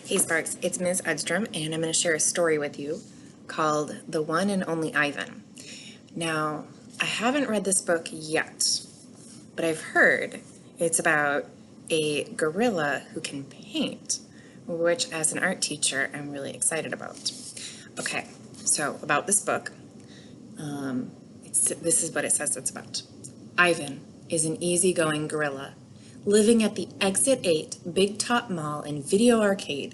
Hey Sparks, it's Ms. Edstrom, and I'm going to share a story with you called The One and Only Ivan. Now, I haven't read this book yet, but I've heard it's about a gorilla who can paint, which as an art teacher, I'm really excited about. Okay, so about this book, this is what it says it's about. Ivan is an easygoing gorilla living at the Exit 8 Big Top Mall and Video Arcade.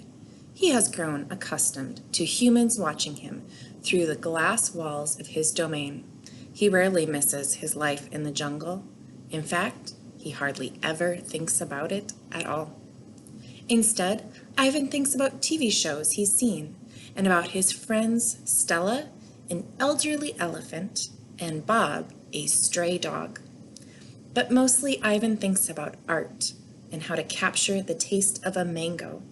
He has grown accustomed to humans watching him through the glass walls of his domain. He rarely misses his life in the jungle. In fact, he hardly ever thinks about it at all. Instead, Ivan thinks about TV shows he's seen and about his friends Stella, an elderly elephant, and Bob, a stray dog. But mostly Ivan thinks about art and how to capture the taste of a mango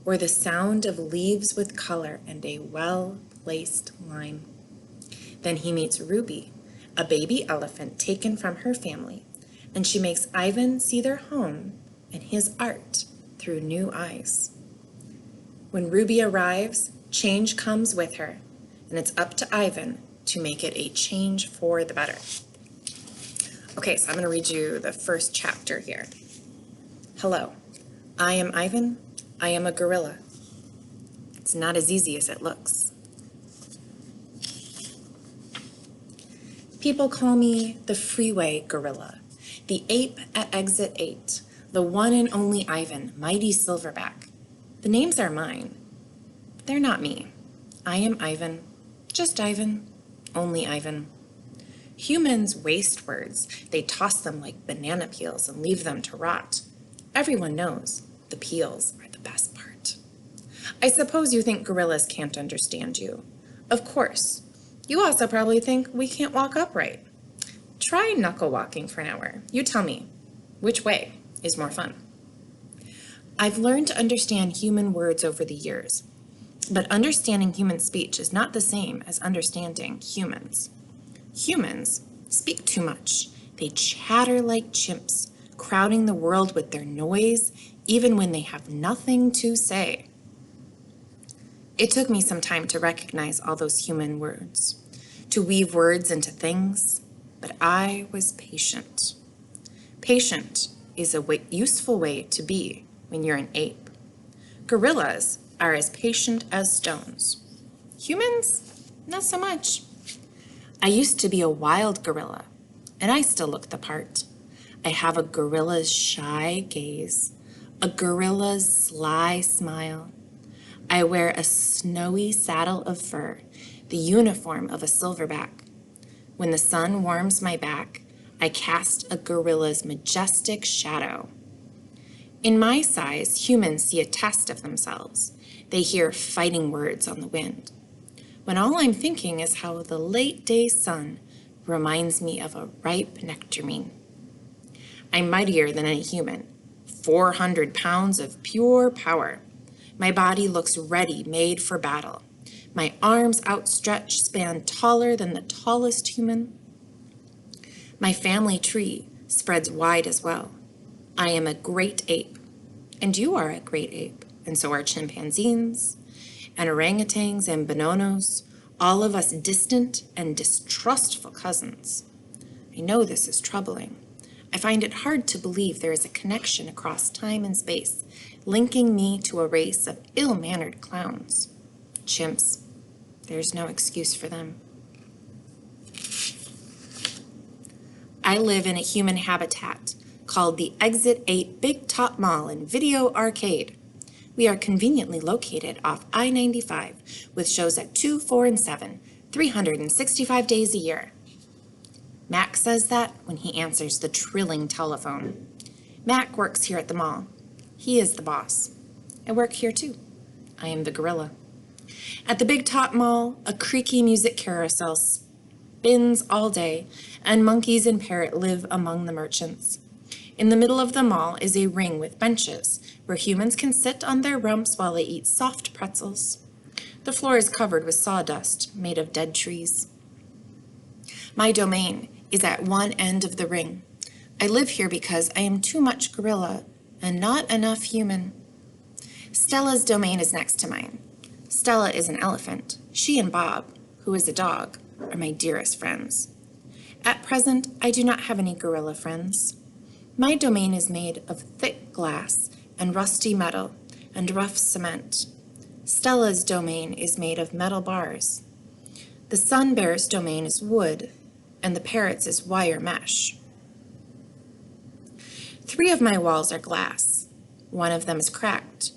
or the sound of leaves with color and a well-placed line. Then he meets Ruby, a baby elephant taken from her family, and she makes Ivan see their home and his art through new eyes. When Ruby arrives, change comes with her, and it's up to Ivan to make it a change for the better. Okay, so I'm going to read you the first chapter here. Hello, I am Ivan. I am a gorilla. It's not as easy as it looks. People call me the freeway gorilla, the ape at Exit 8, the one and only Ivan, mighty silverback. The names are mine, but they're not me. I am Ivan, just Ivan, only Ivan. Humans waste words. They toss them like banana peels and leave them to rot. Everyone knows the peels are the best part. I suppose you think gorillas can't understand you. Of course. You also probably think we can't walk upright. Try knuckle walking for an hour. You tell me, which way is more fun? I've learned to understand human words over the years, but understanding human speech is not the same as understanding humans. Humans speak too much. They chatter like chimps, crowding the world with their noise, even when they have nothing to say. It took me some time to recognize all those human words, to weave words into things, but I was patient. Patient is a useful way to be when you're an ape. Gorillas are as patient as stones. Humans, not so much. I used to be a wild gorilla, and I still look the part. I have a gorilla's shy gaze, a gorilla's sly smile. I wear a snowy saddle of fur, the uniform of a silverback. When the sun warms my back, I cast a gorilla's majestic shadow. In my size, humans see a test of themselves. They hear fighting words on the wind, when all I'm thinking is how the late day sun reminds me of a ripe nectarine. I'm mightier than any human, 400 pounds of pure power. My body looks ready, made for battle. My arms outstretched span taller than the tallest human. My family tree spreads wide as well. I am a great ape, and you are a great ape, and so are chimpanzees, and orangutans and bonobos, all of us distant and distrustful cousins. I know this is troubling. I find it hard to believe there is a connection across time and space, linking me to a race of ill-mannered clowns. Chimps. There's no excuse for them. I live in a human habitat called the Exit 8 Big Top Mall and Video Arcade. We are conveniently located off I-95 with shows at 2, 4, and 7, 365 days a year. Mac says that when he answers the trilling telephone. Mac works here at the mall. He is the boss. I work here too. I am the gorilla. At the Big Top Mall, a creaky music carousel spins all day, and monkeys and parrot live among the merchants. In the middle of the mall is a ring with benches where humans can sit on their rumps while they eat soft pretzels. The floor is covered with sawdust made of dead trees. My domain is at one end of the ring. I live here because I am too much gorilla and not enough human. Stella's domain is next to mine. Stella is an elephant. She and Bob, who is a dog, are my dearest friends. At present, I do not have any gorilla friends. My domain is made of thick glass and rusty metal and rough cement. Stella's domain is made of metal bars. The sun bear's domain is wood, and the parrot's is wire mesh. 3 of my walls are glass. 1 of them is cracked,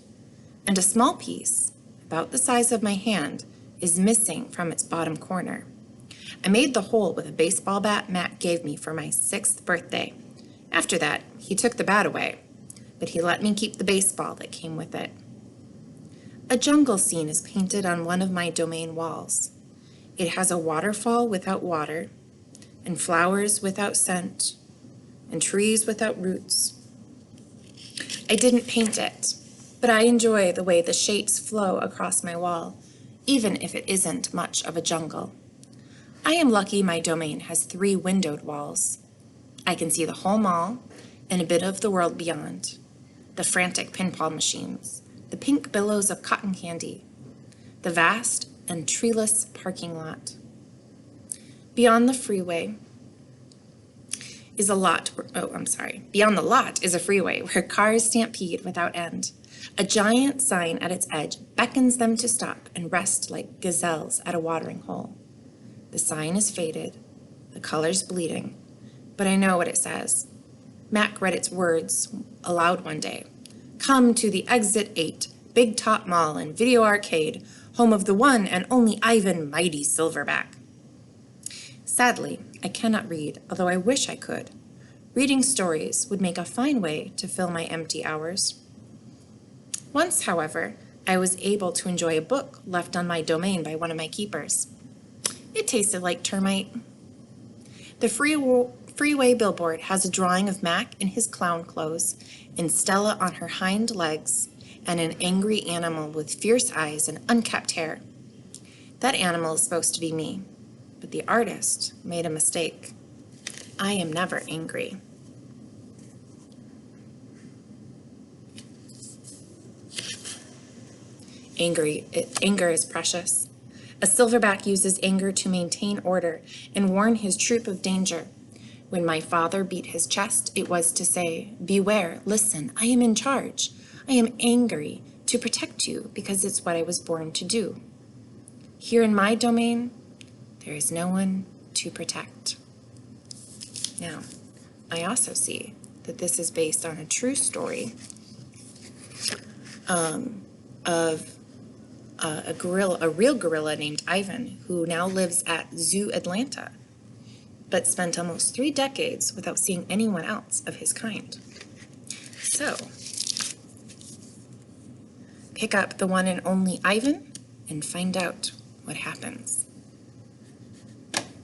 and a small piece, about the size of my hand, is missing from its bottom corner. I made the hole with a baseball bat Matt gave me for my 6th birthday. After that, he took the bat away, but he let me keep the baseball that came with it. A jungle scene is painted on one of my domain walls. It has a waterfall without water, and flowers without scent, and trees without roots. I didn't paint it, but I enjoy the way the shapes flow across my wall, even if it isn't much of a jungle. I am lucky my domain has 3 windowed walls. I can see the whole mall and a bit of the world beyond. The frantic pinball machines, the pink billows of cotton candy, the vast and treeless parking lot. Beyond the freeway is beyond the lot is a freeway where cars stampede without end. A giant sign at its edge beckons them to stop and rest like gazelles at a watering hole. The sign is faded, the colors bleeding, but I know what it says. Mac read its words aloud one day. Come to the Exit 8, Big Top Mall and Video Arcade, home of the one and only Ivan Mighty Silverback. Sadly, I cannot read, although I wish I could. Reading stories would make a fine way to fill my empty hours. Once, however, I was able to enjoy a book left on my domain by one of my keepers. It tasted like termite. The freeway billboard has a drawing of Mac in his clown clothes, and Stella on her hind legs, and an angry animal with fierce eyes and unkempt hair. That animal is supposed to be me, but the artist made a mistake. I am never angry. Anger is precious. A silverback uses anger to maintain order and warn his troop of danger. When my father beat his chest, it was to say, beware, listen, I am in charge. I am angry to protect you because it's what I was born to do. Here in my domain, there is no one to protect. Now, I also see that this is based on a true story of a real gorilla named Ivan, who now lives at Zoo Atlanta, but spent almost 3 decades without seeing anyone else of his kind. So, pick up the one and only Ivan and find out what happens.